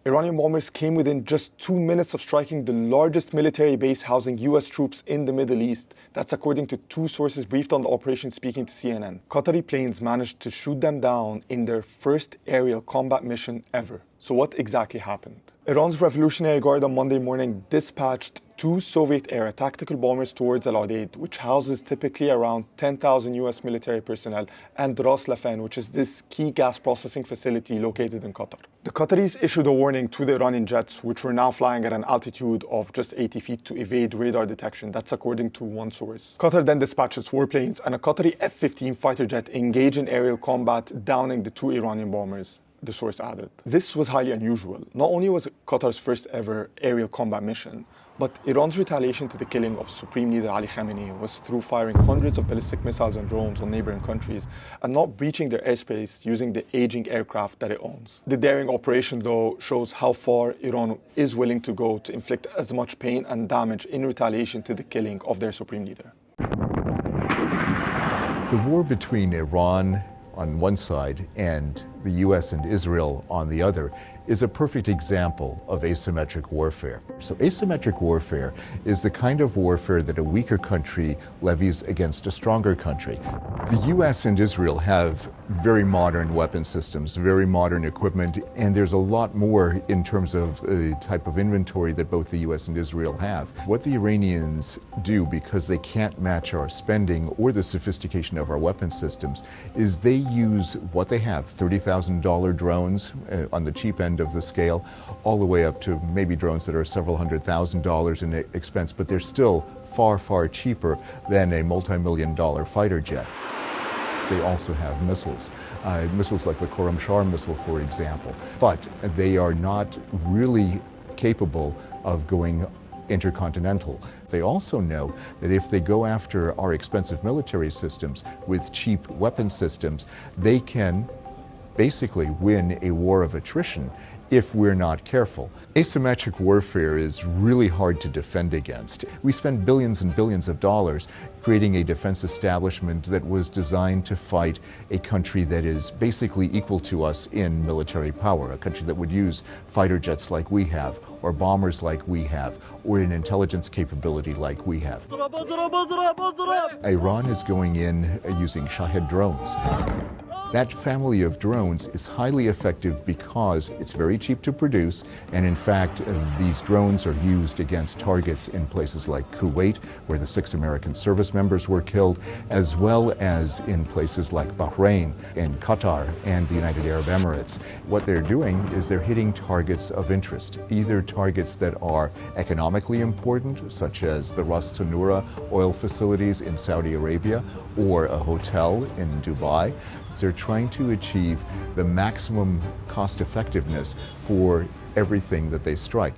Iranian bombers came within just 2 minutes of striking the largest military base housing US troops in the Middle East. That's according to two sources briefed on the operation speaking to CNN. Qatari planes managed to shoot them down in their first aerial combat mission ever. So what exactly happened? Iran's Revolutionary Guard on Monday morning dispatched two Soviet-era tactical bombers towards Al Udeid, which houses typically around 10,000 US military personnel, and Ras Laffan, which is this key gas processing facility located in Qatar. The Qataris issued a warning to the Iranian jets, which were now flying at an altitude of just 80 feet to evade radar detection. That's according to one source. Qatar then dispatched its warplanes, and a Qatari F-15 fighter jet engaged in aerial combat, downing the two Iranian bombers, the source added. This was highly unusual. Not only was it Qatar's first ever aerial combat mission, but Iran's retaliation to the killing of Supreme Leader Ali Khamenei was through firing hundreds of ballistic missiles and drones on neighboring countries and not breaching their airspace using the aging aircraft that it owns. The daring operation, though, shows how far Iran is willing to go to inflict as much pain and damage in retaliation to the killing of their Supreme Leader. The war between Iran on one side and the US and Israel on the other is a perfect example of asymmetric warfare. So asymmetric warfare is the kind of warfare that a weaker country levies against a stronger country. The US and Israel have very modern weapon systems, very modern equipment, and there's a lot more in terms of the type of inventory that both the US and Israel have. What the Iranians do, because they can't match our spending or the sophistication of our weapon systems, is they use what they have, $30,000 drones on the cheap end of the scale, all the way up to maybe drones that are several $100,000 in expense, but they're still far, far cheaper than a multi-million-dollar fighter jet. They also have missiles, missiles like the Khorramshahr missile, for example, but they are not really capable of going intercontinental. They also know that if they go after our expensive military systems with cheap weapon systems, they can basically win a war of attrition if we're not careful. Asymmetric warfare is really hard to defend against. We spend billions and billions of dollars creating a defense establishment that was designed to fight a country that is basically equal to us in military power, a country that would use fighter jets like we have, or bombers like we have, or an intelligence capability like we have. Iran is going in using Shahed drones. That family of drones is highly effective because it's very cheap to produce, and in fact, these drones are used against targets in places like Kuwait, where the 6 American service members were killed, as well as in places like Bahrain and Qatar and the United Arab Emirates. What they're doing is they're hitting targets of interest, either targets that are economically important, such as the Ras Tanura oil facilities in Saudi Arabia, or a hotel in Dubai. They're trying to achieve the maximum cost effectiveness for everything that they strike.